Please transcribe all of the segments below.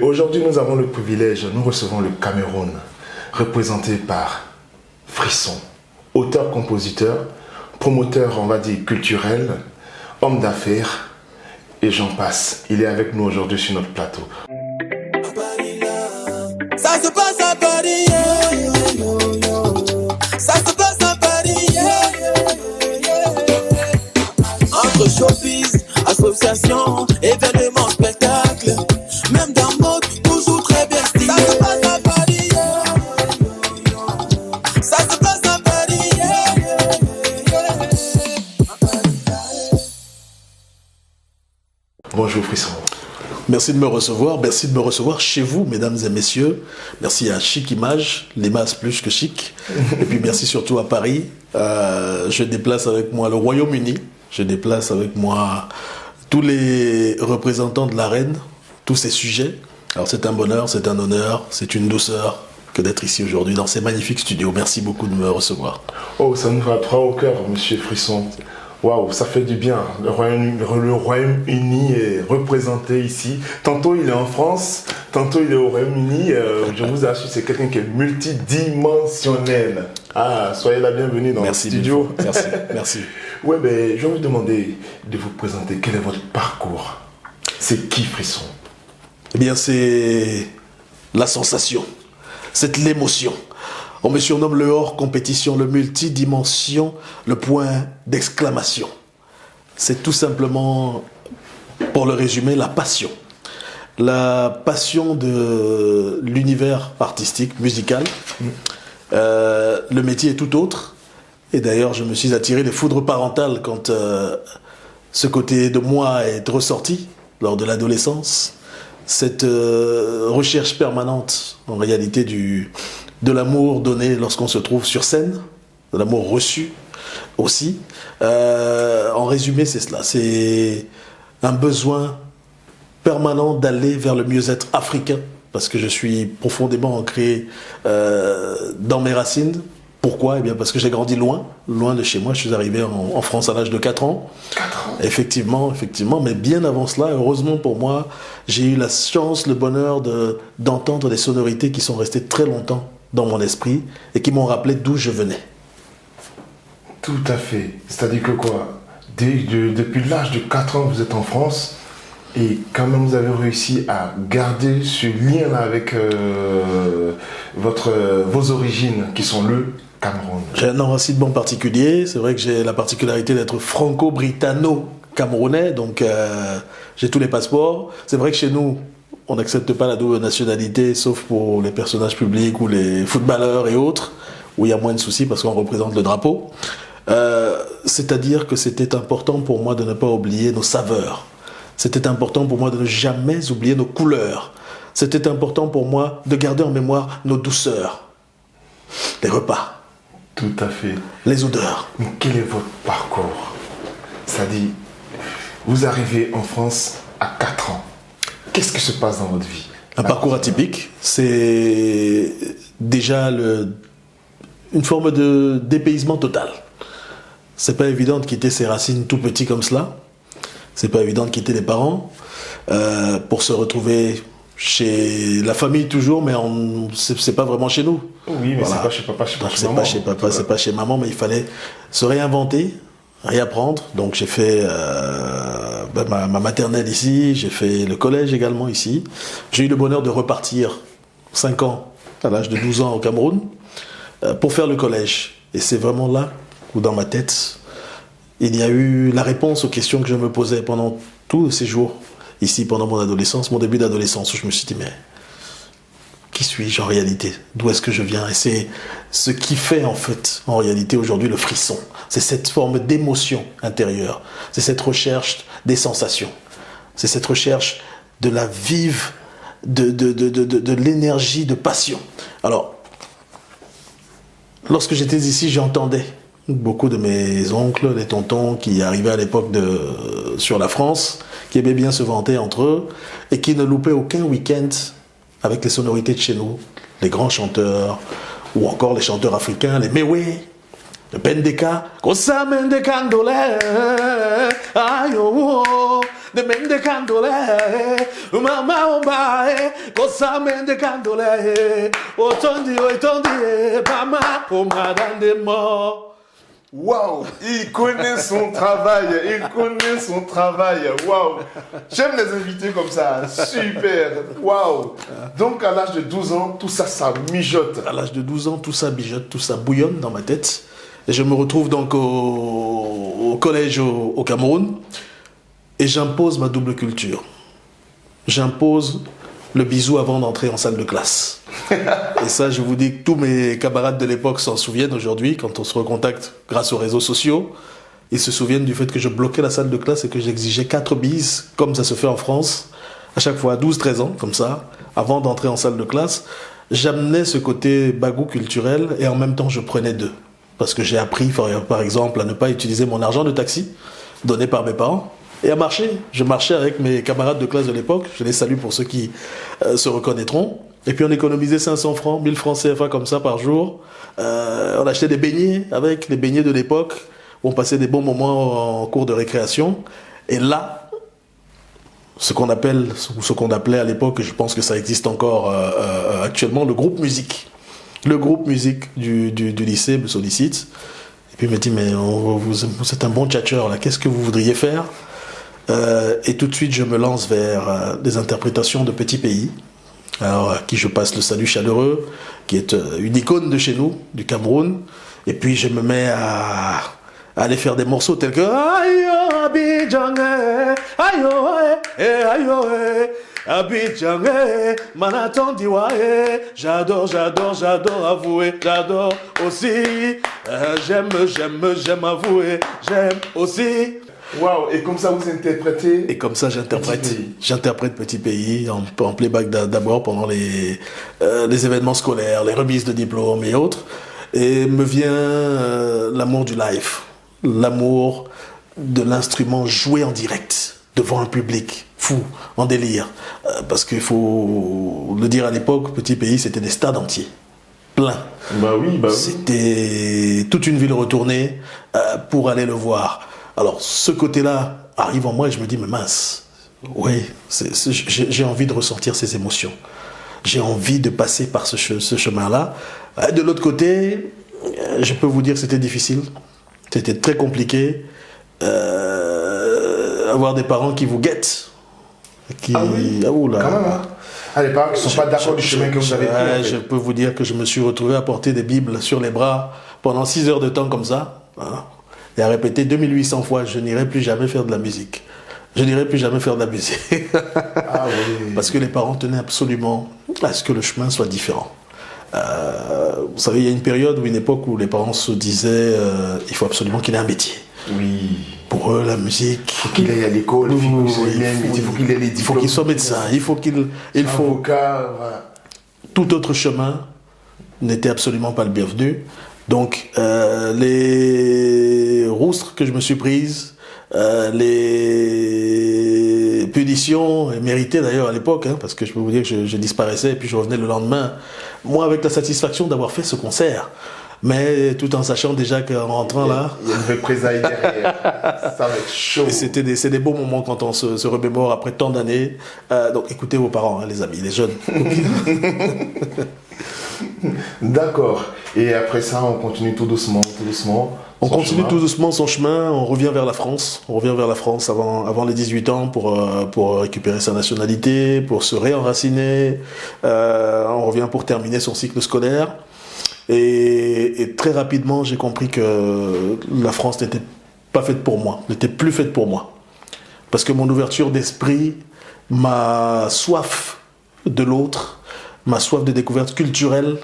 Aujourd'hui, nous avons le privilège, nous recevons le Cameroun, représenté par Frisson, auteur-compositeur, promoteur, on va dire, culturel, homme d'affaires, et j'en passe. Il est avec nous aujourd'hui sur notre plateau. Ça se passe à Paris, ça se passe à Paris, entre showbiz, association, événements, spectacles, même dans mode, toujours très bien stylé. Ça se passe à Paris, ça se passe à Paris, Bonjour Frisson. Merci de me recevoir chez vous, mesdames et messieurs. Merci à Chic Image, l'image plus que chic. Et puis merci surtout à Paris. Je déplace avec moi le Royaume-Uni. Je déplace avec moi tous les représentants de la reine, tous ces sujets. Alors c'est un bonheur, c'est un honneur, c'est une douceur que d'être ici aujourd'hui dans ces magnifiques studios. Merci beaucoup de me recevoir. Oh, ça nous va droit au cœur, monsieur Frisson. Waouh, ça fait du bien. Le Royaume-Uni est représenté ici. Tantôt il est en France, tantôt il est au Royaume-Uni. Je vous assure, c'est quelqu'un qui est multidimensionnel. Ah, soyez la bienvenue dans le studio. Merci. Ouais, ben, je vais vous demander de vous présenter. Quel est votre parcours? C'est qui Frisson? Eh bien, c'est la sensation, c'est l'émotion. On me surnomme le hors compétition, le multidimension, le point d'exclamation. C'est tout simplement, pour le résumer, la passion. La passion de l'univers artistique, musical. Le métier est tout autre. Et d'ailleurs, je me suis attiré des foudres parentales quand ce côté de moi est ressorti lors de l'adolescence. Cette recherche permanente, en réalité, de l'amour donné lorsqu'on se trouve sur scène, de l'amour reçu aussi. En résumé, c'est cela. C'est un besoin permanent d'aller vers le mieux-être africain, parce que je suis profondément ancré dans mes racines. Pourquoi? Eh bien parce que j'ai grandi loin de chez moi. Je suis arrivé en France à l'âge de 4 ans. 4 ans. Effectivement. Mais bien avant cela, heureusement pour moi, j'ai eu la chance, le bonheur d'entendre des sonorités qui sont restées très longtemps dans mon esprit et qui m'ont rappelé d'où je venais. Tout à fait. C'est-à-dire que quoi? Depuis l'âge de 4 ans, vous êtes en France et quand même vous avez réussi à garder ce lien-là avec vos origines qui sont le Cameroun. J'ai un enracinement particulier. C'est vrai que j'ai la particularité d'être franco-britanno-camerounais, donc j'ai tous les passeports. C'est vrai que chez nous, on n'accepte pas la double nationalité, sauf pour les personnages publics ou les footballeurs et autres, où il y a moins de soucis parce qu'on représente le drapeau. C'est-à-dire que c'était important pour moi de ne pas oublier nos saveurs. C'était important pour moi de ne jamais oublier nos couleurs. C'était important pour moi de garder en mémoire nos douceurs. Les repas. Tout à fait. Les odeurs. Mais quel est votre parcours? C'est-à-dire, vous arrivez en France à 4 ans. Qu'est-ce qui se passe dans votre vie? Un parcours atypique, c'est déjà une forme de dépaysement total. C'est pas évident de quitter ses racines tout petit comme cela. C'est pas évident de quitter les parents pour se retrouver chez la famille toujours, mais c'est pas vraiment chez nous. Oui, mais voilà. C'est pas chez papa, c'est pas chez maman. C'est pas chez papa, c'est pas chez maman, mais il fallait se réinventer, réapprendre. Donc j'ai fait ma maternelle ici, j'ai fait le collège également ici. J'ai eu le bonheur de repartir 5 ans, à l'âge de 12 ans au Cameroun, pour faire le collège. Et c'est vraiment là où dans ma tête, il y a eu la réponse aux questions que je me posais pendant tous ces jours, ici pendant mon adolescence, mon début d'adolescence, où je me suis dit, mais qui suis-je en réalité? D'où est-ce que je viens? Et c'est ce qui fait en fait, en réalité aujourd'hui, le frisson. C'est cette forme d'émotion intérieure. C'est cette recherche des sensations. C'est cette recherche de la vive, de l'énergie, de passion. Alors, lorsque j'étais ici, j'entendais beaucoup de mes oncles, les tontons qui arrivaient à l'époque sur la France, qui aimaient bien se vanter entre eux et qui ne loupaient aucun week-end avec les sonorités de chez nous, les grands chanteurs ou encore les chanteurs africains, les Mewe, le Pendeka, Kosamen de Kandole, ayo, de Mende Kandole, mama omae, kosamende kandole, otondi, mama omadandemo. Waouh, il connaît son travail, waouh. J'aime les invités comme ça, super, waouh. Donc à l'âge de 12 ans, tout ça, ça mijote. À l'âge de 12 ans, tout ça mijote, tout ça bouillonne dans ma tête. Et je me retrouve donc au collège au Cameroun et j'impose ma double culture. J'impose le bisou avant d'entrer en salle de classe. Et ça, je vous dis que tous mes camarades de l'époque s'en souviennent aujourd'hui, quand on se recontacte grâce aux réseaux sociaux. Ils se souviennent du fait que je bloquais la salle de classe et que j'exigeais 4 bises, comme ça se fait en France, à chaque fois à 12-13 ans, comme ça, avant d'entrer en salle de classe. J'amenais ce côté bagou culturel et en même temps, je prenais d'eux. Parce que j'ai appris, par exemple, à ne pas utiliser mon argent de taxi, donné par mes parents, et à marcher. Je marchais avec mes camarades de classe de l'époque, je les salue pour ceux qui se reconnaîtront. Et puis on économisait 500 francs, 1000 francs CFA comme ça par jour. On achetait des beignets avec les beignets de l'époque. On passait des bons moments en cours de récréation. Et là, ce qu'on appelait à l'époque, je pense que ça existe encore actuellement, le groupe musique. Le groupe musique du lycée me sollicite. Et puis il me dit, mais vous êtes un bon tchatcheur, là, qu'est-ce que vous voudriez faire ? Et tout de suite, je me lance vers des interprétations de Petit Pays. Alors, à qui je passe le salut chaleureux, qui est une icône de chez nous, du Cameroun. Et puis, je me mets à aller faire des morceaux tels que Ayo Abidjan, ayo ayo Abidjan, Manaton Diwa, j'adore avouer, j'adore aussi, j'aime avouer, j'aime aussi. Waouh, et comme ça vous interprétez. Et comme ça j'interprète Petit Pays en playback d'abord pendant les événements scolaires, les remises de diplômes et autres. Et me vient l'amour du live, l'amour de l'instrument joué en direct devant un public fou, en délire. Parce qu'il faut le dire, à l'époque, Petit Pays, c'était des stades entiers, pleins. Bah oui. C'était toute une ville retournée pour aller le voir. Alors, ce côté-là arrive en moi et je me dis, mais mince, oui, j'ai envie de ressentir ces émotions. J'ai envie de passer par ce chemin-là. De l'autre côté, je peux vous dire que c'était difficile. C'était très compliqué. Avoir des parents qui vous guettent. Ah oui, quand même, hein. Ah, les parents qui ne sont pas d'accord du chemin que vous avez pris. Je peux vous dire que je me suis retrouvé à porter des Bibles sur les bras pendant 6 heures de temps comme ça. Hein. Et à répéter 2800 fois, je n'irai plus jamais faire de la musique. Je n'irai plus jamais faire de la musique. Ah oui. Parce que les parents tenaient absolument à ce que le chemin soit différent. Vous savez, il y a une période ou une époque où les parents se disaient il faut absolument qu'il ait un métier. Oui. Pour eux, la musique... Il faut qu'il aille à l'école, il faut qu'il ait les diplômes. Il faut qu'il soit médecin, il faut... Avocat, voilà. Tout autre chemin n'était absolument pas le bienvenu. Donc, les roustres que je me suis prises, les punitions, méritées d'ailleurs à l'époque, hein, parce que je peux vous dire que je disparaissais et puis je revenais le lendemain, moi avec la satisfaction d'avoir fait ce concert, mais tout en sachant déjà qu'en rentrant là... Il y a une représailles derrière, ça va être chaud. C'est des beaux moments quand on se remémore après tant d'années. Donc écoutez vos parents, hein, les amis, les jeunes. D'accord. Et après ça, on continue tout doucement. On continue tout doucement son chemin, on revient vers la France. On revient vers la France avant les 18 ans pour récupérer sa nationalité, pour se réenraciner. On revient pour terminer son cycle scolaire. Et très rapidement, j'ai compris que la France n'était pas faite pour moi, n'était plus faite pour moi. Parce que mon ouverture d'esprit, ma soif de l'autre, ma soif de découverte culturelle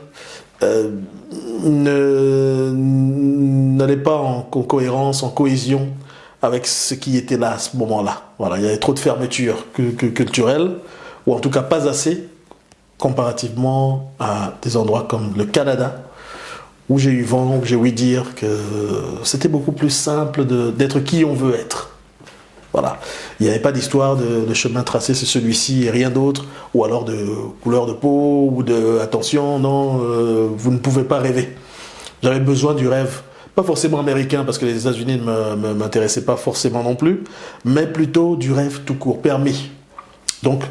n'allait pas en cohérence, en cohésion avec ce qui était là à ce moment-là. Voilà, il y avait trop de fermeture culturelle, ou en tout cas pas assez, comparativement à des endroits comme le Canada, où j'ai eu vent, où j'ai ouï dire que c'était beaucoup plus simple d'être qui on veut être. Voilà. Il n'y avait pas d'histoire de chemin tracé, c'est celui-ci et rien d'autre, ou alors de couleur de peau, ou de attention, non, vous ne pouvez pas rêver. J'avais besoin du rêve, pas forcément américain, parce que les États-Unis ne m'intéressaient pas forcément non plus, mais plutôt du rêve tout court, permis. Donc,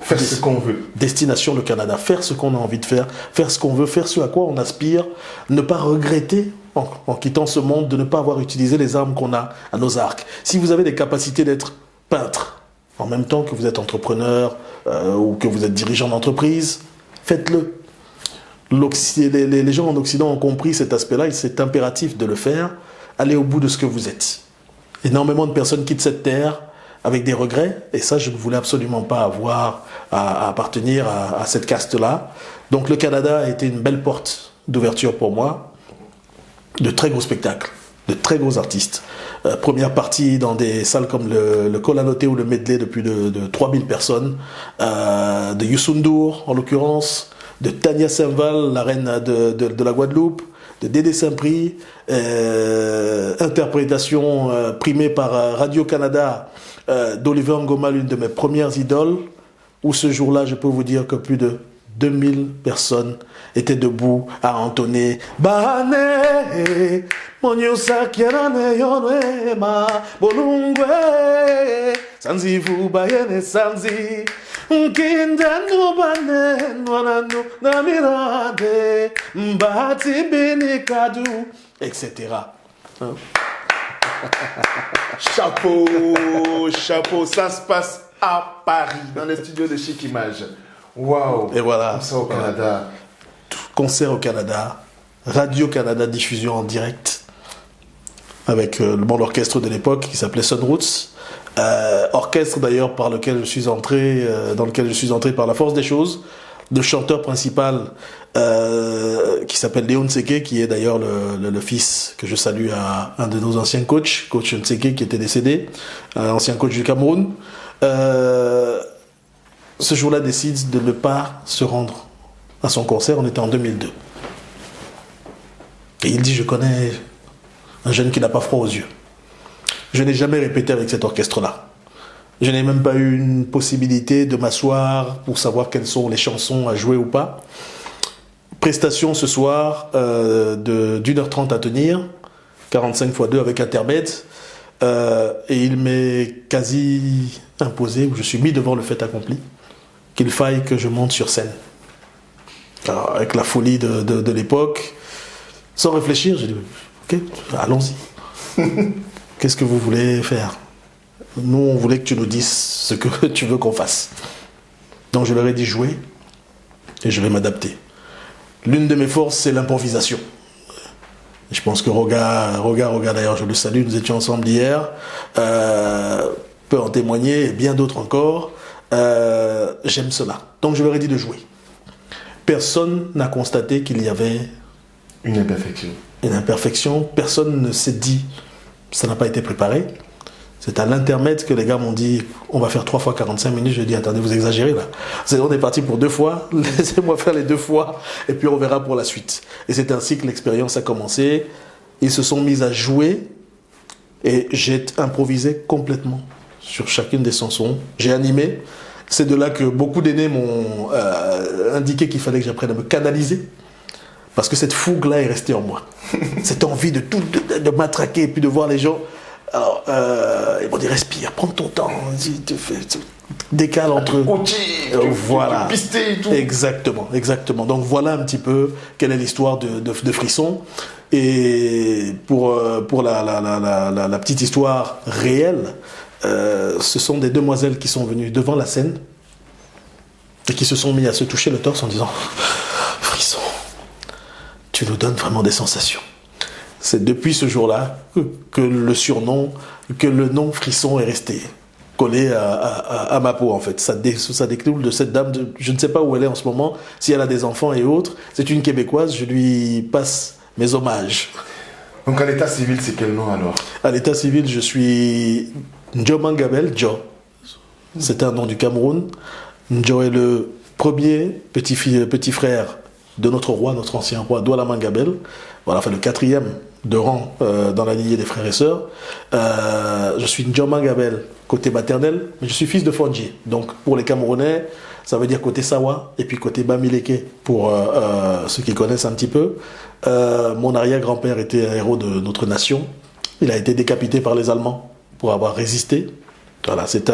Faire ce qu'on veut. Destination le Canada, faire ce qu'on a envie de faire ce qu'on veut, faire ce à quoi on aspire, ne pas regretter en quittant ce monde de ne pas avoir utilisé les armes qu'on a à nos arcs. Si vous avez des capacités d'être peintre, en même temps que vous êtes entrepreneur ou que vous êtes dirigeant d'entreprise, faites-le. Les gens en Occident ont compris cet aspect-là et c'est impératif de le faire. Allez au bout de ce que vous êtes. Énormément de personnes quittent cette terre avec des regrets, et ça, je ne voulais absolument pas avoir à appartenir à cette caste-là. Donc le Canada a été une belle porte d'ouverture pour moi, de très gros spectacles, de très gros artistes. Première partie dans des salles comme le Kolanoté ou le Medley de plus de 3000 personnes, de Youssou N'Dour en l'occurrence, de Tania Saint-Val, la reine de la Guadeloupe, de Dédé Saint-Prix, interprétation primée par Radio-Canada d'Oliver Ngoma, l'une de mes premières idoles, où ce jour-là, je peux vous dire que plus de 2000 personnes étaient debout à entonner Bahane, Monyosa Kianane Yonwema, Bolungwe, Sanzi Fubayene Sanzi, Nkindanu Bane, Nwananu Namirade, Mbati Benikadu, etc. Hein? Chapeau, ça se passe à Paris, dans les studios de Chic Image. Waouh. Et voilà. Concert au Canada. Concert au Canada, Radio-Canada diffusion en direct, avec mon orchestre de l'époque qui s'appelait Sunroots. Orchestre d'ailleurs dans lequel je suis entré par la force des choses. Le chanteur principal qui s'appelle Léon Nseke, qui est d'ailleurs le fils que je salue à un de nos anciens coach Nseke qui était décédé, ancien coach du Cameroun. Ce jour-là décide de ne pas se rendre à son concert. On était en 2002. Et il dit, je connais un jeune qui n'a pas froid aux yeux. Je n'ai jamais répété avec cet orchestre-là. Je n'ai même pas eu une possibilité de m'asseoir pour savoir quelles sont les chansons à jouer ou pas. Prestation ce soir d'1h30 à tenir, 45 x 2 avec intermède. Et il m'est quasi imposé, je suis mis devant le fait accompli, qu'il faille que je monte sur scène. Alors, avec la folie de l'époque, sans réfléchir, j'ai dit, ok, allons-y. Qu'est-ce que vous voulez faire? Nous, on voulait que tu nous dises ce que tu veux qu'on fasse. Donc je leur ai dit jouer et je vais m'adapter. L'une de mes forces, c'est l'improvisation. Je pense que Roga d'ailleurs, je le salue, nous étions ensemble hier, peut en témoigner, et bien d'autres encore. J'aime cela. Donc je leur ai dit de jouer. Personne n'a constaté qu'il y avait une imperfection. Personne ne s'est dit, ça n'a pas été préparé. C'est à l'intermède que les gars m'ont dit, on va faire 3 fois 45 minutes. Je dis, attendez, vous exagérez là. On est parti pour 2 fois, laissez-moi faire les 2 fois, et puis on verra pour la suite. Et c'est ainsi que l'expérience a commencé. Ils se sont mis à jouer, et j'ai improvisé complètement sur chacune des chansons. J'ai animé. C'est de là que beaucoup d'aînés m'ont indiqué qu'il fallait que j'apprenne à me canaliser. Parce que cette fougue-là est restée en moi. Cette envie de matraquer et puis de voir les gens. Alors, ils m'ont dit, respire, prends ton temps, décale entre eux. Voilà. Et tout. Exactement. Donc voilà un petit peu quelle est l'histoire de Frisson. Et pour la petite histoire réelle, ce sont des demoiselles qui sont venues devant la scène et qui se sont mis à se toucher le torse en disant, Frisson, tu nous donnes vraiment des sensations. C'est depuis ce jour-là que le nom Frisson est resté collé à ma peau en fait. Ça découle de cette dame, je ne sais pas où elle est en ce moment, si elle a des enfants et autres. C'est une Québécoise, je lui passe mes hommages. Donc à l'état civil, c'est quel nom alors? À l'état civil, je suis Njo Mangabel, Njo. C'est un nom du Cameroun. Njo est le premier petit frère de notre roi, notre ancien roi, Douala Mangabel. Voilà, enfin le 4e de rang dans la lignée des frères et sœurs. Je suis Njo Mangabel côté maternel, mais je suis fils de Fondji. Donc pour les Camerounais, ça veut dire côté Sawa et puis côté Bamileke pour ceux qui connaissent un petit peu. Mon arrière-grand-père était un héros de notre nation. Il a été décapité par les Allemands pour avoir résisté. Voilà, c'est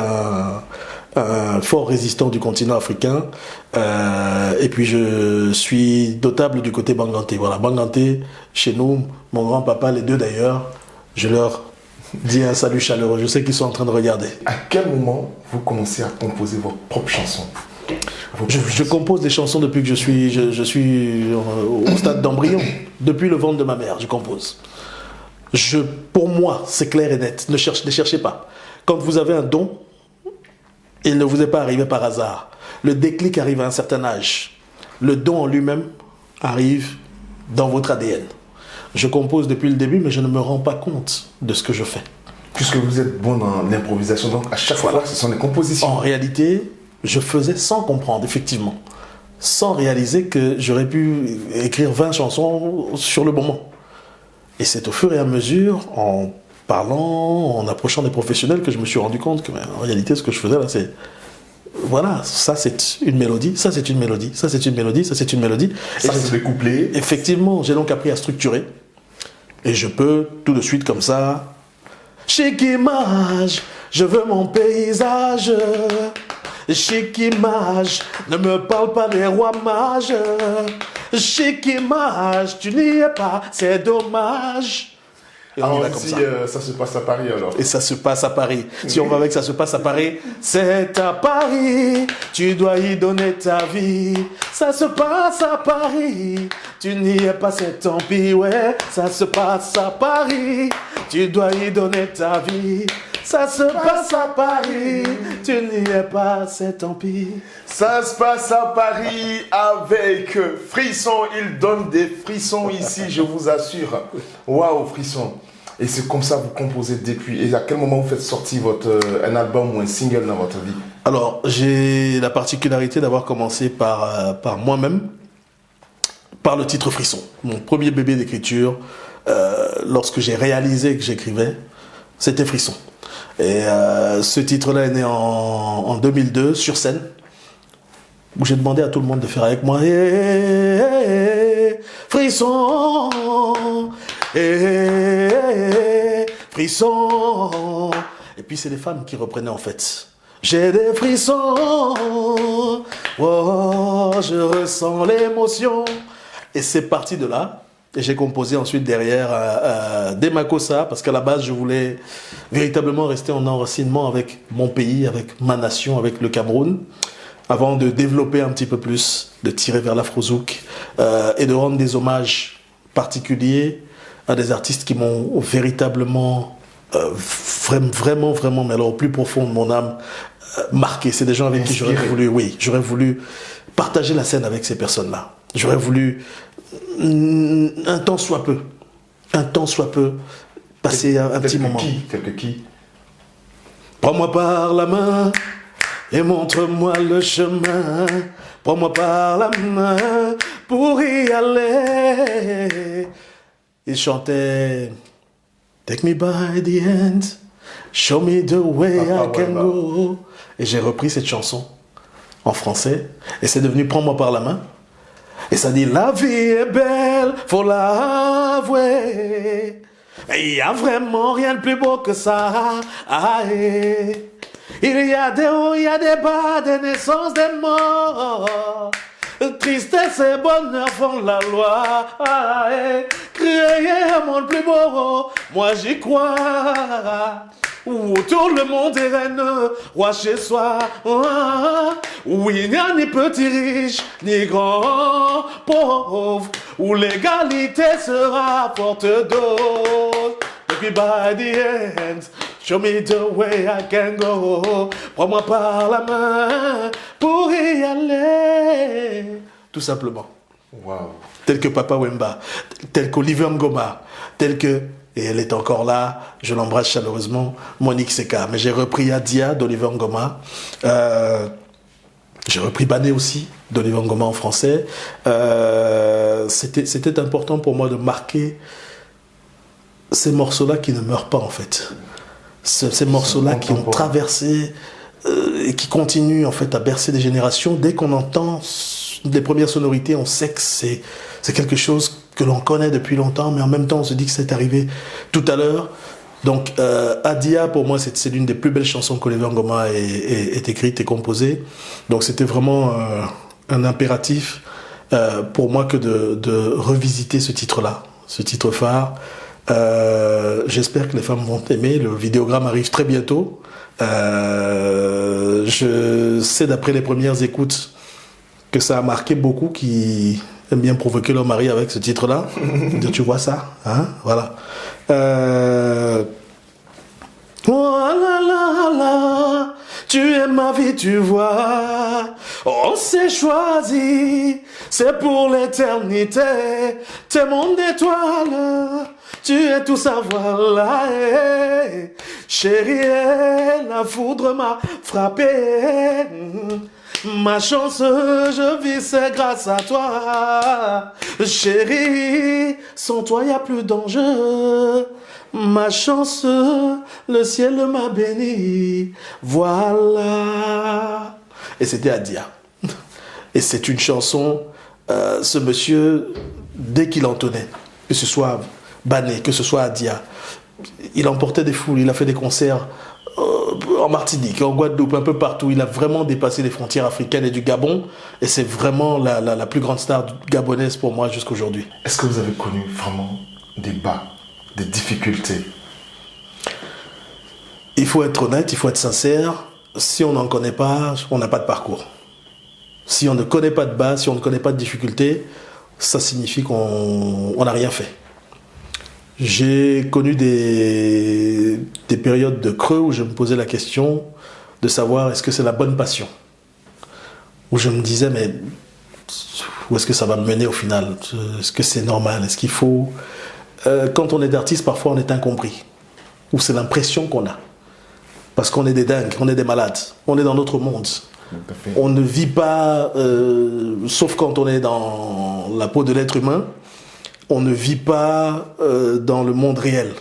un fort résistant du continent africain. Et puis je suis notable du côté Banganté. Voilà, Banganté, chez nous, mon grand-papa, les deux d'ailleurs, je leur dis un salut chaleureux. Je sais qu'ils sont en train de regarder. À quel moment vous commencez à composer vos propres chansons? Je compose des chansons depuis que je suis au stade d'embryon. Depuis le ventre de ma mère, je compose. Pour moi, c'est clair et net. Ne cherchez pas. Quand vous avez un don, il ne vous est pas arrivé par hasard. Le déclic arrive à un certain âge. Le don en lui-même arrive dans votre ADN. Je compose depuis le début, mais je ne me rends pas compte de ce que je fais. Puisque vous êtes bon dans l'improvisation, donc à chaque fois, ce sont des compositions. En réalité, je faisais sans comprendre, effectivement. Sans réaliser que j'aurais pu écrire 20 chansons sur le moment. Et c'est au fur et à mesure, en parlant, en approchant des professionnels, que je me suis rendu compte que, en réalité, ce que je faisais là, c'est... Voilà, ça c'est une mélodie, ça c'est une mélodie, ça c'est une mélodie, ça c'est une mélodie. Ça c'est des couplets. Effectivement, j'ai donc appris à structurer. Et je peux, tout de suite, comme ça... Chic image, je veux mon paysage. Chic image, ne me parle pas des rois mages. Chic image, tu n'y es pas, c'est dommage. Et on y va comme ça. Ça se passe à Paris alors. Et ça se passe à Paris. Si on va avec ça se passe à Paris, c'est à Paris, tu dois y donner ta vie. Ça se passe à Paris, tu n'y es pas, c'est tant pis, ouais. Ça se passe à Paris, tu dois y donner ta vie. Ça se passe à Paris, tu n'y es pas, c'est tant pis. Ça se passe à Paris avec Frisson. Il donne des frissons ici, je vous assure. Waouh, Frisson. Et c'est comme ça que vous composez depuis. Et à quel moment vous faites sortir un album ou un single dans votre vie? Alors, j'ai la particularité d'avoir commencé par moi-même, par le titre Frisson. Mon premier bébé d'écriture, lorsque j'ai réalisé que j'écrivais, c'était Frisson. Et ce titre-là est né en 2002 sur scène, où j'ai demandé à tout le monde de faire avec moi. Frisson, frisson. Et puis c'est les femmes qui reprenaient en fait. J'ai des frissons, oh, je ressens l'émotion. Et c'est parti de là. Et j'ai composé ensuite derrière des Makossa, parce qu'à la base, je voulais véritablement rester en enracinement avec mon pays, avec ma nation, avec le Cameroun, avant de développer un petit peu plus, de tirer vers l'afrozouk et de rendre des hommages particuliers à des artistes qui m'ont véritablement, vraiment, mais alors au plus profond de mon âme, marqué. C'est des gens avec qui j'aurais voulu partager la scène avec ces personnes-là. J'aurais voulu un temps soit peu, passer un petit moment. Tel qui? Prends-moi par la main et montre-moi le chemin. Prends-moi par la main pour y aller. Il chantait Take me by the hand, show me the way I can go. Et j'ai repris cette chanson en français et c'est devenu Prends-moi par la main. Et ça dit la vie est belle, faut l'avouer. Il y a vraiment rien de plus beau que ça. Aïe. Il y a des hauts, il y a des bas, des naissances, des morts. Tristesse et bonheur font la loi. Aïe. Créer un monde plus beau, moi j'y crois. Où autour le monde est reine, roi chez soi. Où il n'y a ni petit riche, ni grand pauvre. Où l'égalité sera porte d'eau. Take me by the hand, show me the way I can go. Prends-moi par la main pour y aller. Tout simplement. Wow. Tel que Papa Wemba, tel qu'Oliver Ngoma, tel que... Et elle est encore là, je l'embrasse chaleureusement, Monique Seka. Mais j'ai repris Adia d'Oliver Ngoma. J'ai repris Bané aussi d'Oliver Ngoma en français. C'était important pour moi de marquer ces morceaux-là qui ne meurent pas en fait. Ces morceaux-là qui ont traversé et qui continuent en fait à bercer des générations. Dès qu'on entend les premières sonorités, on sait que c'est quelque chose que l'on connaît depuis longtemps, mais en même temps on se dit que c'est arrivé tout à l'heure. Donc, Adia, pour moi, c'est l'une des plus belles chansons qu'Oliver Ngoma ait écrite et composée. Donc, c'était vraiment un impératif pour moi que de revisiter ce titre-là, ce titre phare. J'espère que les femmes vont aimer. Le vidéogramme arrive très bientôt. Je sais d'après les premières écoutes que ça a marqué beaucoup qui aiment bien provoquer leur mari avec ce titre-là. Tu vois ça, hein? Voilà. Oh là là là, tu es ma vie, tu vois. On s'est choisi, c'est pour l'éternité. T'es mon étoile, tu es tout ça, voilà. Chérie, la foudre m'a frappé. Ma chance, je vis, c'est grâce à toi. Chérie, sans toi, y a plus d'enjeu. Ma chance, le ciel m'a béni. Voilà. Et c'était Adia. Et c'est une chanson, ce monsieur, dès qu'il entonnait, que ce soit Bané, que ce soit Adia, il emportait des foules, il a fait des concerts en Martinique, en Guadeloupe, un peu partout. Il a vraiment dépassé les frontières africaines et du Gabon. Et c'est vraiment la plus grande star gabonaise pour moi jusqu'aujourd'hui. Est-ce que vous avez connu vraiment des bas, des difficultés? Il faut être honnête, il faut être sincère. Si on n'en connaît pas, on n'a pas de parcours. Si on ne connaît pas de bas, si on ne connaît pas de difficultés, ça signifie qu'on n'a rien fait. J'ai connu des périodes de creux où je me posais la question de savoir est-ce que c'est la bonne passion. Où je me disais mais où est-ce que ça va me mener au final? Est-ce que c'est normal? Est-ce qu'il faut... Quand on est artiste, parfois on est incompris. Ou c'est l'impression qu'on a. Parce qu'on est des dingues, on est des malades. On est dans notre monde. On ne vit pas, sauf quand on est dans la peau de l'être humain, on ne vit pas dans le monde réel.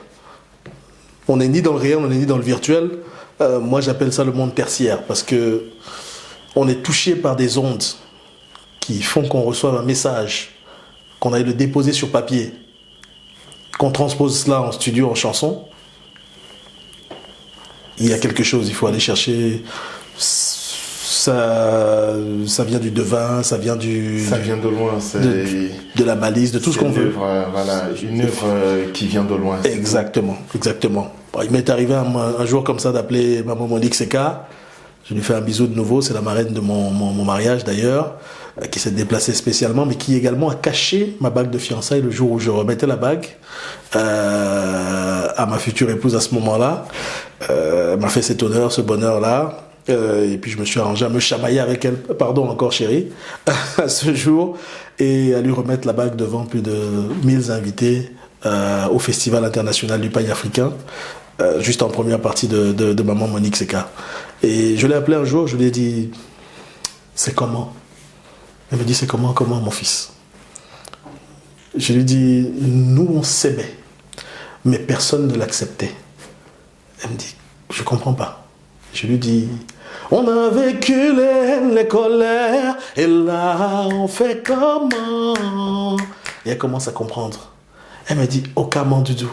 On n'est ni dans le réel, on n'est ni dans le virtuel. Moi, j'appelle ça le monde tertiaire parce que on est touché par des ondes qui font qu'on reçoive un message, qu'on aille le déposer sur papier, qu'on transpose cela en studio, en chanson. Il y a quelque chose, il faut aller chercher. Ça vient du devin, ça vient de loin, de la malice, de tout ce qu'on veut. Voilà, une œuvre qui vient de loin. Exactement, exactement. Bon, il m'est arrivé un jour comme ça d'appeler maman Monique Seka. Je lui fais un bisou de nouveau, c'est la marraine de mon mariage d'ailleurs, qui s'est déplacée spécialement, mais qui également a caché ma bague de fiançailles le jour où je remettais la bague à ma future épouse à ce moment-là. Elle m'a fait cet honneur, ce bonheur-là. Et puis je me suis arrangé à me chamailler avec elle, pardon encore chérie, à ce jour, et à lui remettre la bague devant plus de 1000 invités au Festival international du paille africain, juste en première partie de maman Monique Seka. Et je l'ai appelé un jour, je lui ai dit, c'est comment? Elle me dit, c'est comment mon fils? Je lui ai dit, nous on s'aimait, mais personne ne l'acceptait. Elle me dit, je comprends pas. Je lui dis, on a vécu les colères, et là, on fait comment? Et elle commence à comprendre. Elle me dit, aucunement du tout.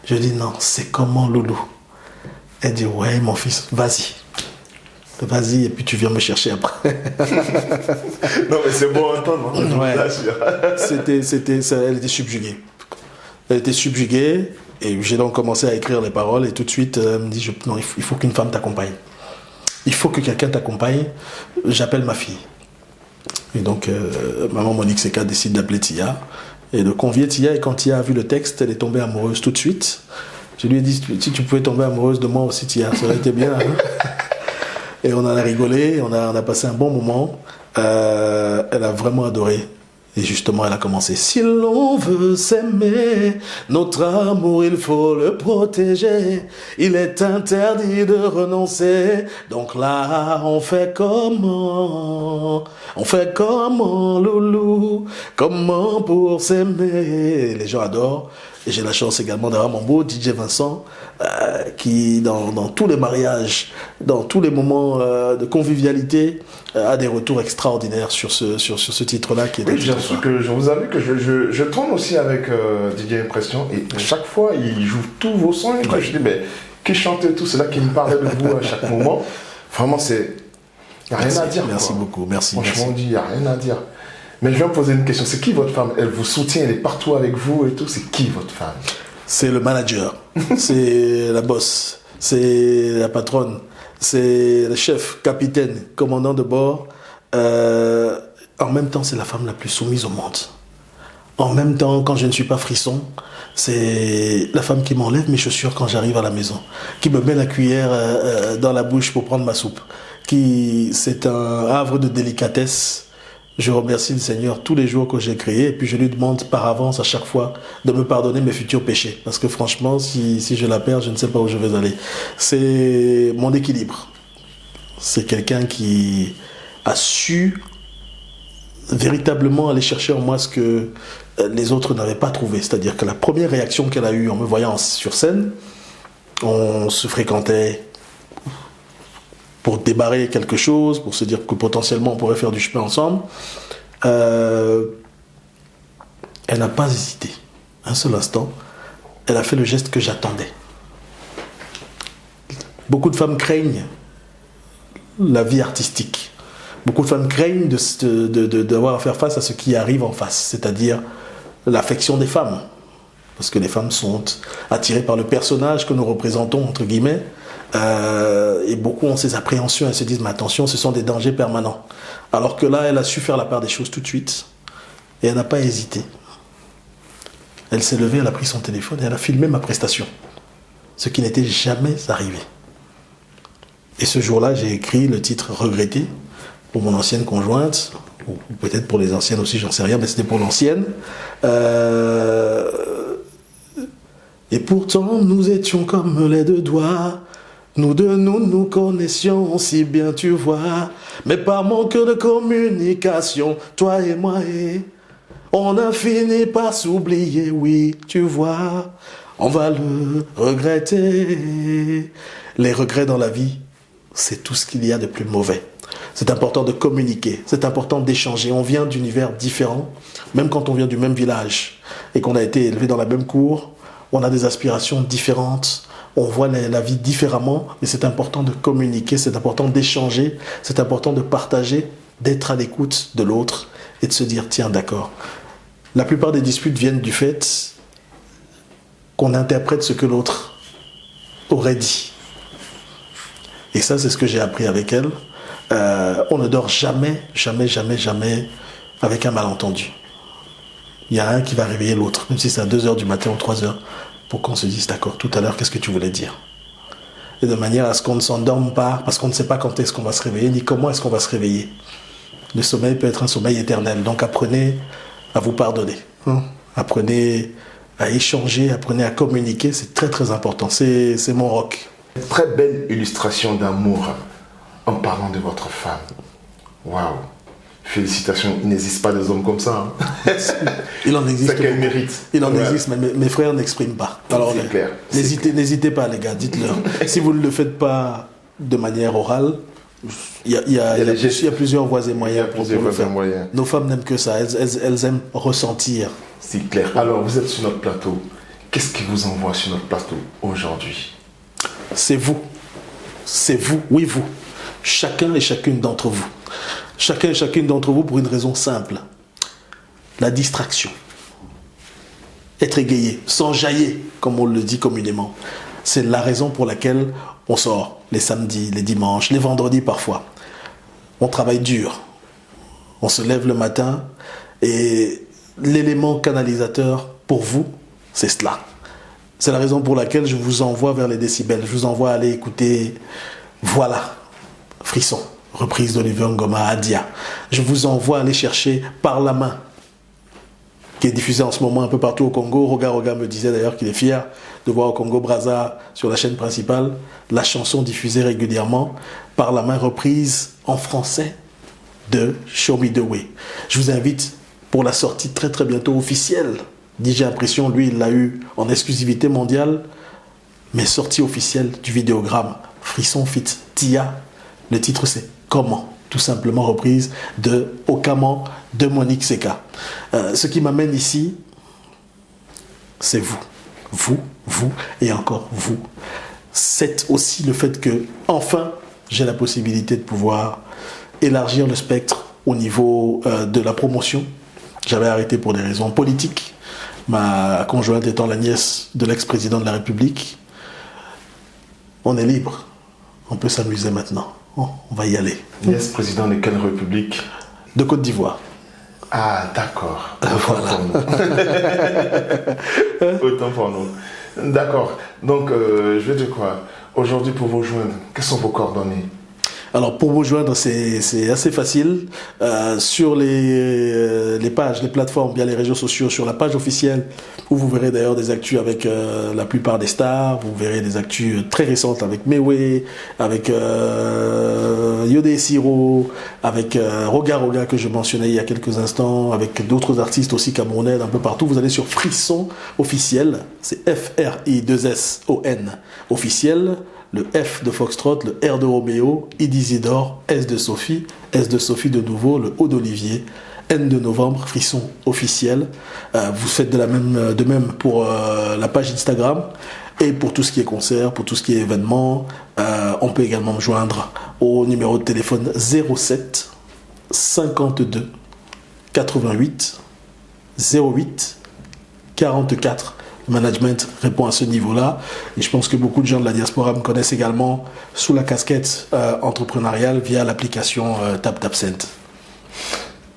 Je dis, non, c'est comment, loulou? Elle dit, ouais, mon fils, vas-y. Vas-y, et puis tu viens me chercher après. Non, mais c'est bon à entendre. Hein, ouais. Elle était subjuguée. Elle était subjuguée. Et j'ai donc commencé à écrire les paroles et tout de suite, elle me dit, non, il faut qu'une femme t'accompagne. Il faut que quelqu'un t'accompagne. J'appelle ma fille. Et donc, maman Monique Seka décide d'appeler Tia et de convier Tia. Et quand Tia a vu le texte, elle est tombée amoureuse tout de suite. Je lui ai dit, si tu pouvais tomber amoureuse de moi aussi, Tia, ça aurait été bien. Hein. Et on en a rigolé, on a passé un bon moment. Elle a vraiment adoré. Et justement, elle a commencé. Si l'on veut s'aimer, notre amour, il faut le protéger. Il est interdit de renoncer. Donc là, on fait comment? On fait comment, loulou? Comment pour s'aimer? Les gens adorent. Et j'ai la chance également d'avoir mon beau DJ Vincent, qui dans tous les mariages, dans tous les moments de convivialité, a des retours extraordinaires sur ce titre-là qui est Oui, bien sûr que je vous avoue que je tourne aussi avec DJ Impression et à chaque fois il joue tous vos sons et je dis mais qui chante tout, c'est là qui me parlait de vous à chaque moment. Vraiment c'est, il n'y a rien à dire. Merci quoi. beaucoup, merci. Franchement on dit, il n'y a rien à dire. Mais je vais me poser une question, c'est qui votre femme? Elle vous soutient, elle est partout avec vous et tout, c'est qui votre femme? C'est le manager, c'est la boss, c'est la patronne, c'est le chef, capitaine, commandant de bord. En même temps, c'est la femme la plus soumise au monde. En même temps, quand je ne suis pas frisson, c'est la femme qui m'enlève mes chaussures quand j'arrive à la maison, qui me met la cuillère dans la bouche pour prendre ma soupe, c'est un havre de délicatesse. Je remercie le Seigneur tous les jours que j'ai créé et puis je lui demande par avance à chaque fois de me pardonner mes futurs péchés. Parce que franchement, si je la perds, je ne sais pas où je vais aller. C'est mon équilibre. C'est quelqu'un qui a su véritablement aller chercher en moi ce que les autres n'avaient pas trouvé. C'est-à-dire que la première réaction qu'elle a eue en me voyant sur scène, on se fréquentait pour débarrer quelque chose, pour se dire que potentiellement on pourrait faire du chemin ensemble. Elle n'a pas hésité un seul instant. Elle a fait le geste que j'attendais. Beaucoup de femmes craignent la vie artistique. Beaucoup de femmes craignent d'avoir à faire face à ce qui arrive en face, c'est-à-dire l'affection des femmes. Parce que les femmes sont attirées par le personnage que nous représentons, entre guillemets, et beaucoup ont ces appréhensions, elles se disent mais attention, ce sont des dangers permanents. Alors que là, elle a su faire la part des choses tout de suite, et elle n'a pas hésité. Elle s'est levée, elle a pris son téléphone et elle a filmé ma prestation, ce qui n'était jamais arrivé. Et ce jour-là, j'ai écrit le titre Regretter pour mon ancienne conjointe, ou peut-être pour les anciennes aussi, j'en sais rien, mais c'était pour l'ancienne. Et pourtant, nous étions comme les deux doigts. Nous deux, nous connaissions si bien, tu vois. Mais par manque de communication, toi et moi, on a fini par s'oublier, oui, tu vois. On va le regretter. Les regrets dans la vie, c'est tout ce qu'il y a de plus mauvais. C'est important de communiquer, c'est important d'échanger. On vient d'univers différents, même quand on vient du même village et qu'on a été élevé dans la même cour, on a des aspirations différentes, on voit la vie différemment, mais c'est important de communiquer, c'est important d'échanger, c'est important de partager, d'être à l'écoute de l'autre et de se dire, tiens, d'accord. La plupart des disputes viennent du fait qu'on interprète ce que l'autre aurait dit. Et ça, c'est ce que j'ai appris avec elle. On ne dort jamais avec un malentendu. Il y a un qui va réveiller l'autre, même si c'est à 2h du matin ou 3h, pour qu'on se dise, d'accord, tout à l'heure, qu'est-ce que tu voulais dire? Et de manière à ce qu'on ne s'endorme pas, parce qu'on ne sait pas quand est-ce qu'on va se réveiller, ni comment est-ce qu'on va se réveiller. Le sommeil peut être un sommeil éternel, donc apprenez à vous pardonner. Apprenez à échanger, apprenez à communiquer, c'est très très important, c'est mon rock. Très belle illustration d'amour en parlant de votre femme. Waouh! Félicitations, il n'existe pas des hommes comme ça. Hein. Il en existe. C'est qu'elle mérite. Il en existe, mais mes frères n'expriment pas. Alors, c'est clair. N'hésitez pas, les gars, dites-leur. Si vous ne le faites pas de manière orale, il y a plusieurs voies et moyens pour le faire. Nos femmes n'aiment que ça, elles aiment ressentir. C'est clair. Alors, vous êtes sur notre plateau. Qu'est-ce qui vous envoie sur notre plateau aujourd'hui? C'est vous. C'est vous, oui vous. Chacun et chacune d'entre vous. Chacun et chacune d'entre vous pour une raison simple. La distraction. Être égayé, s'enjailler, comme on le dit communément. C'est la raison pour laquelle on sort les samedis, les dimanches, les vendredis parfois. On travaille dur. On se lève le matin et l'élément canalisateur pour vous, c'est cela. C'est la raison pour laquelle je vous envoie vers les décibels. Je vous envoie aller écouter Voilà, Frisson, reprise d'Olivier Ngoma, Adia. Je vous envoie aller chercher Par la main, qui est diffusé en ce moment un peu partout au Congo. Roga me disait d'ailleurs qu'il est fier de voir au Congo Brazza sur la chaîne principale la chanson diffusée régulièrement. Par la main, reprise en français de Show Me The Way. Je vous invite pour la sortie très très bientôt officielle DJ Impression, lui, il l'a eu en exclusivité mondiale, mais sortie officielle du vidéogramme Frisson Fit Tia. Le titre, c'est Comment, tout simplement reprise de Okaman de Monique Seka. Ce qui m'amène ici, c'est vous. Vous et encore vous. C'est aussi le fait que, enfin, j'ai la possibilité de pouvoir élargir le spectre au niveau de la promotion. J'avais arrêté pour des raisons politiques. Ma conjointe étant la nièce de l'ex-président de la République. On est libre. On peut s'amuser maintenant. Oh, on va y aller. Nièce président de quelle république? De Côte d'Ivoire. Ah, d'accord. Voilà. Autant pour nous. D'accord. Donc, je vais dire quoi? Aujourd'hui, pour vous joindre, quelles sont vos coordonnées? Alors, pour vous joindre, c'est assez facile. Sur les pages, les plateformes, bien les réseaux sociaux, sur la page officielle, où vous verrez d'ailleurs des actus avec la plupart des stars. Vous verrez des actus très récentes avec Mewe, avec Yodé Siro, avec Roga Roga que je mentionnais il y a quelques instants, avec d'autres artistes aussi camerounais un peu partout. Vous allez sur Frisson officiel, c'est F-R-I-2-S-O-N officiel. Le F de Foxtrot, le R de Roméo, I d'Isidore, S de Sophie, S de Sophie de nouveau, le O d'Olivier, N de novembre, Frisson officiel. Vous faites de même pour la page Instagram et pour tout ce qui est concert, pour tout ce qui est événement. On peut également me joindre au numéro de téléphone 07 52 88 08 44. Le management répond à ce niveau-là. Et je pense que beaucoup de gens de la diaspora me connaissent également sous la casquette entrepreneuriale via l'application TapTapSend.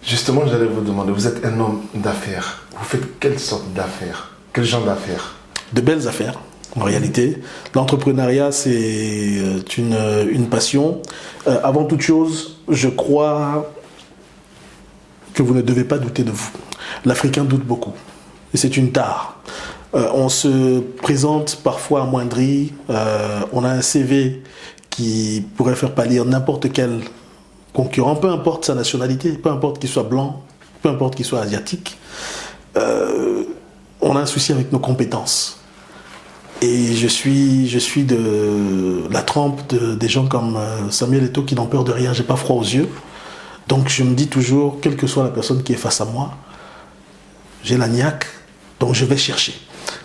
Justement, j'allais vous demander, vous êtes un homme d'affaires. Vous faites quelle sorte d'affaires? Quel genre d'affaires? De belles affaires, en réalité. L'entrepreneuriat, c'est une passion. Avant toute chose, je crois que vous ne devez pas douter de vous. L'Africain doute beaucoup. Et c'est une tare. On se présente parfois amoindri. On a un CV qui pourrait faire pâlir n'importe quel concurrent, peu importe sa nationalité, peu importe qu'il soit blanc, peu importe qu'il soit asiatique. On a un souci avec nos compétences. Et je suis de la trempe des gens comme Samuel Eto'o qui n'ont peur de rien, j'ai pas froid aux yeux. Donc je me dis toujours, quelle que soit la personne qui est face à moi, j'ai la niaque, donc je vais chercher.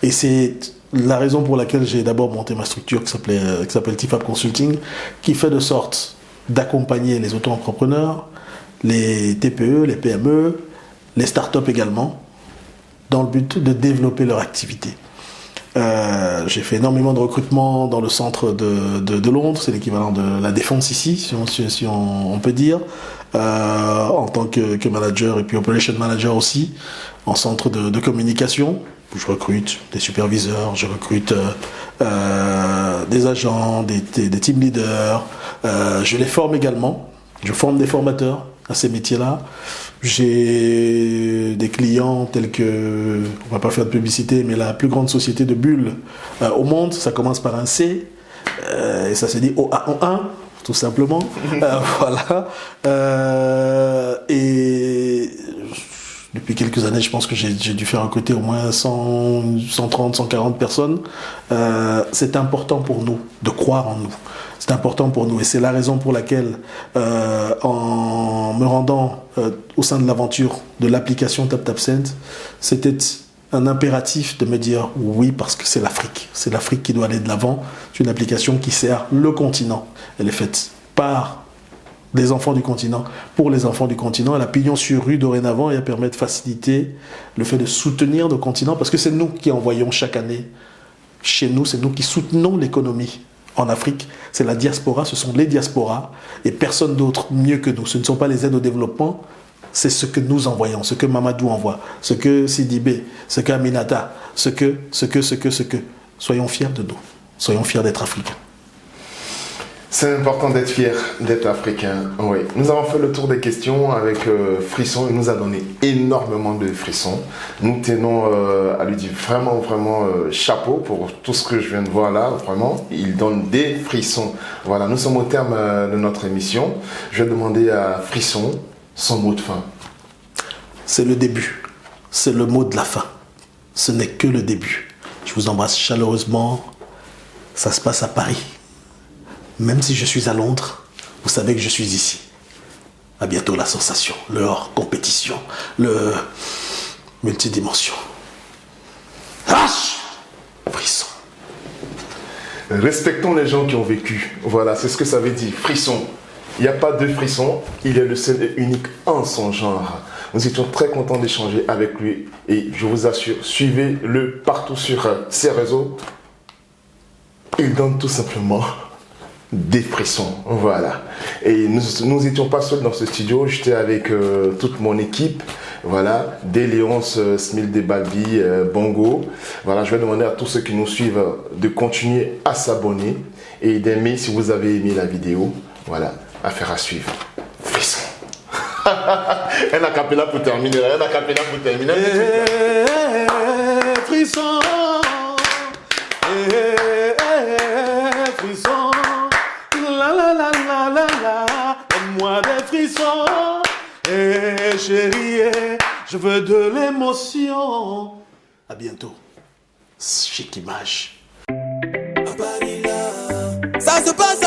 Et c'est la raison pour laquelle j'ai d'abord monté ma structure qui s'appelle TFAP Consulting, qui fait de sorte d'accompagner les auto-entrepreneurs, les TPE, les PME, les startups également, dans le but de développer leur activité. J'ai fait énormément de recrutement dans le centre de Londres, c'est l'équivalent de la Défense ici, si on peut dire, en tant que manager et puis operation manager aussi, en centre de communication. Je recrute des superviseurs, je recrute des agents, des team leaders, je les forme également, je forme des formateurs à ces métiers-là. J'ai des clients tels que, on va pas faire de publicité, mais la plus grande société de bulles au monde, ça commence par un C, et ça se dit OA1, tout simplement. Voilà. Et depuis quelques années, je pense que j'ai dû faire recruter au moins 130, 140 personnes. C'est important pour nous de croire en nous. C'est important pour nous et c'est la raison pour laquelle, en me rendant au sein de l'aventure de l'application TapTapSend, c'était un impératif de me dire oui parce que c'est l'Afrique. C'est l'Afrique qui doit aller de l'avant. C'est une application qui sert le continent. Elle est faite par des enfants du continent, pour les enfants du continent. Elle a pignon sur rue dorénavant et elle permet de faciliter le fait de soutenir nos continents parce que c'est nous qui envoyons chaque année chez nous, c'est nous qui soutenons l'économie. En Afrique, c'est la diaspora, ce sont les diasporas et personne d'autre mieux que nous. Ce ne sont pas les aides au développement, c'est ce que nous envoyons, ce que Mamadou envoie, ce que Sidibé, ce que Aminata, ce que. Soyons fiers de nous, soyons fiers d'être africains. C'est important d'être fier d'être africain. Oui. Nous avons fait le tour des questions avec Frisson. Il nous a donné énormément de frissons. Nous tenons à lui dire vraiment chapeau pour tout ce que je viens de voir là. Vraiment, il donne des frissons. Voilà, nous sommes au terme de notre émission. Je vais demander à Frisson son mot de fin. C'est le début. C'est le mot de la fin. ce n'est que le début. Je vous embrasse chaleureusement. Ça se passe à Paris. Même si je suis à Londres, vous savez que je suis ici. À bientôt la sensation, le hors compétition, le multidimension. Frisson. Respectons les gens qui ont vécu. Voilà, c'est ce que ça veut dire. Frisson. Il n'y a pas de frisson. Il est le seul et unique en son genre. Nous étions très contents d'échanger avec lui. Et je vous assure, suivez-le partout sur ses réseaux. Il donne tout simplement des frissons. Voilà. Et nous étions pas seuls dans ce studio. J'étais avec toute mon équipe. Voilà, dès Léonce, Smil Debalbi, Bongo. Voilà, je vais demander à tous ceux qui nous suivent de continuer à s'abonner et d'aimer si vous avez aimé la vidéo. Voilà, affaire à suivre. Frisson. Un acapella pour terminer. Un acapella pour terminer. Frisson. Frisson. La la la la la la. Donne-moi des frissons. Chérie, je veux de l'émotion. À bientôt. Chic Image. À Paris là, ça se passe